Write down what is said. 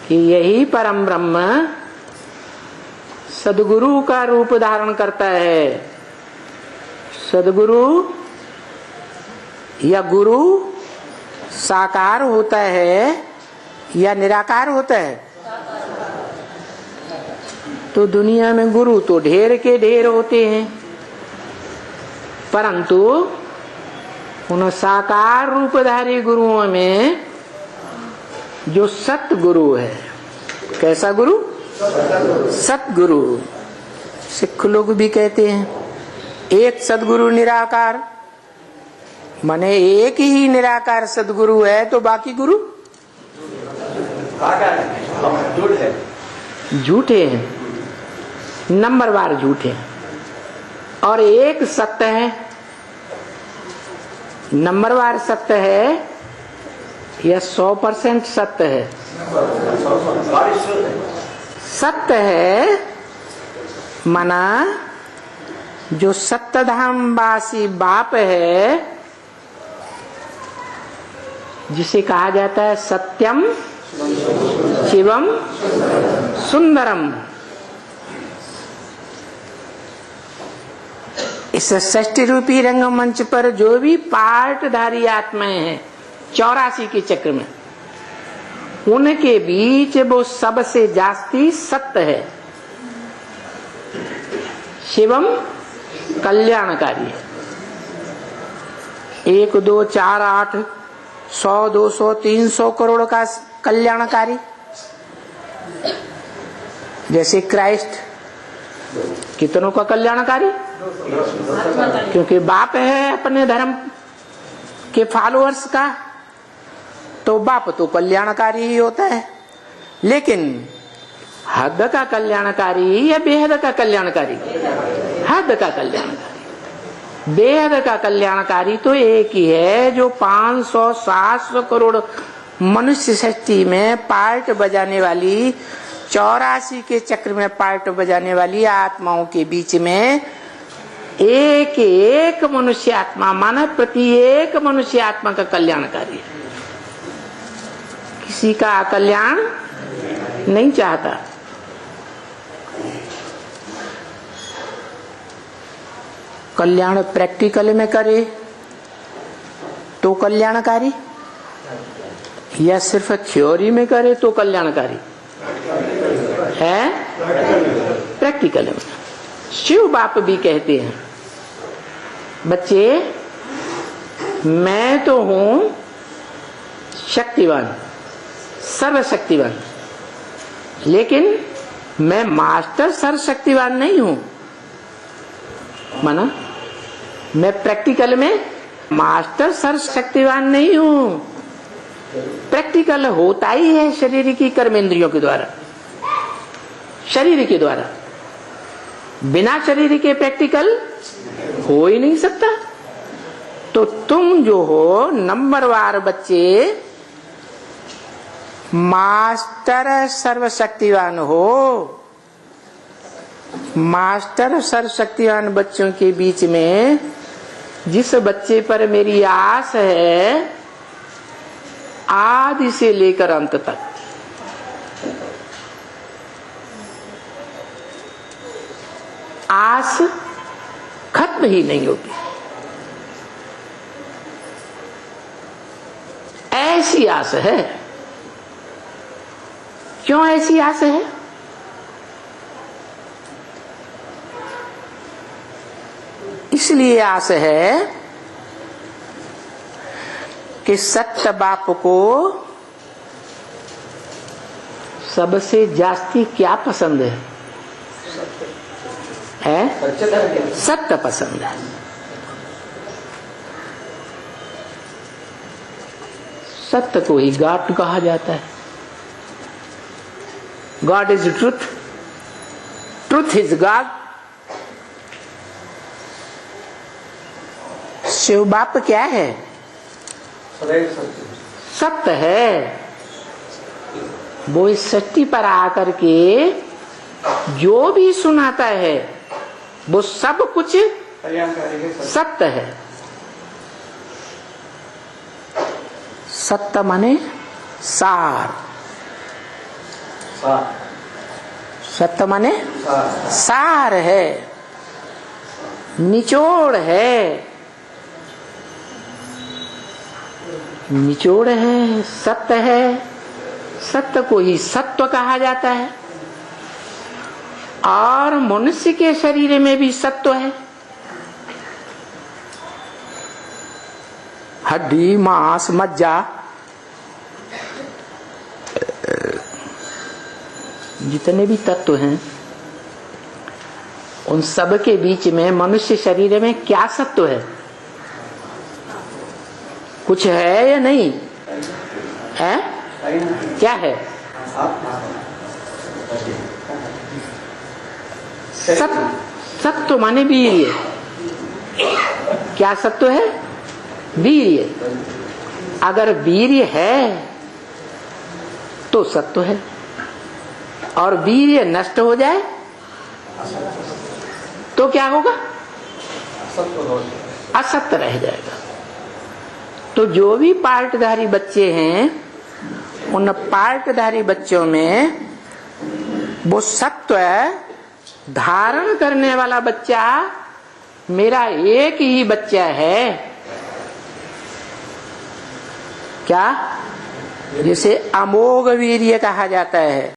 कि यही परम ब्रह्म सद्गुरु का रूप धारण करता है। सद्गुरु या गुरु साकार होता है या निराकार होता है? तो दुनिया में गुरु तो ढेर के ढेर होते हैं, परंतु उन साकार रूपधारी गुरुओं में जो सतगुरु है, कैसा गुरु? सतगुरु। सिख लोग भी कहते हैं एक सदगुरु निराकार, माने एक ही निराकार सदगुरु है तो बाकी गुरु झूठे हैं, नंबरवार झूठे हैं। और एक सत्य है, नंबरवार सत्य है या 100% सत्य है? सत्य है मना जो सत्यधाम वासी बाप है, जिसे कहा जाता है सत्यम शिवम सुंदरम। इस षष्टि रूपी रंगमंच पर जो भी पार्टधारी आत्माएं हैं 84 के चक्र में, उनके बीच वो सबसे जास्ती सत्य है, शिवम कल्याणकारी है। 1 2 4 8 100 200 300 करोड़ का कल्याणकारी। जैसे क्राइस्ट कितनों का कल्याणकारी? क्योंकि बाप है अपने धर्म के फॉलोअर्स का, तो बाप तो कल्याणकारी ही होता है। लेकिन हद का कल्याणकारी या बेहद का कल्याणकारी? हद का कल्याणकारी। बेहद का कल्याणकारी तो एक ही है जो 500 700 करोड़ मनुष्य सृष्टि में पार्ट बजाने वाली, 84 के चक्र में पार्ट बजाने वाली आत्माओं के बीच में एक एक मनुष्य आत्मा, माना प्रत्येक मनुष्य आत्मा का कल्याणकारी है। किसी का कल्याण नहीं चाहता। कल्याण प्रैक्टिकल में करे तो कल्याणकारी, या सिर्फ थ्योरी में करे तो कल्याणकारी है? प्रैक्टिकल में। शिव बाप भी कहते हैं, बच्चे मैं तो हूं शक्तिवान, सर्वशक्तिवान, लेकिन मैं मास्टर सर्वशक्तिवान नहीं हूं। माना मैं प्रैक्टिकल में मास्टर सर्वशक्तिवान नहीं हूं। प्रैक्टिकल होता ही है शरीर की कर्मेंद्रियों के द्वारा, शरीर के द्वारा। बिना शरीर के प्रैक्टिकल हो ही नहीं सकता। तो तुम जो हो नंबरवार बच्चे मास्टर सर्वशक्तिवान हो। मास्टर सर्वशक्तिवान बच्चों के बीच में जिस बच्चे पर मेरी आस है आदि से लेकर अंत तक, आस खत्म ही नहीं होती। ऐसी आस है। क्यों ऐसी आस है? इसलिए आस है कि सत्य बाप को सबसे जास्ती क्या पसंद है? सत्य पसंद है। सत्य को ही गॉड कहा जाता है। God is truth, truth is God. Shiv बाप क्या है? सत्य है। वो इस सृष्टि पर आकर के जो भी सुनाता है वो सब कुछ सत्य है। सत्य माने सार। सत्व माने सार है, निचोड़ है, निचोड़ है, सत्य है। सत्य को ही सत्व कहा जाता है। और मनुष्य के शरीर में भी सत्व है। हड्डी, मांस, मज्जा, जितने भी तत्व हैं, उन सब के बीच में मनुष्य शरीर में क्या सत्व है? कुछ है या नहीं है? क्या है? सत्व माने वीर्य। क्या सत्व है? वीर्य। अगर वीर्य है तो सत्व है, और वीर्य नष्ट हो जाए तो क्या होगा? असत्य रह जाएगा। तो जो भी पार्टधारी बच्चे हैं, उन पार्टधारी बच्चों में वो सत्व धारण करने वाला बच्चा मेरा एक ही बच्चा है। क्या? जिसे अमोघ वीर्य कहा जाता है।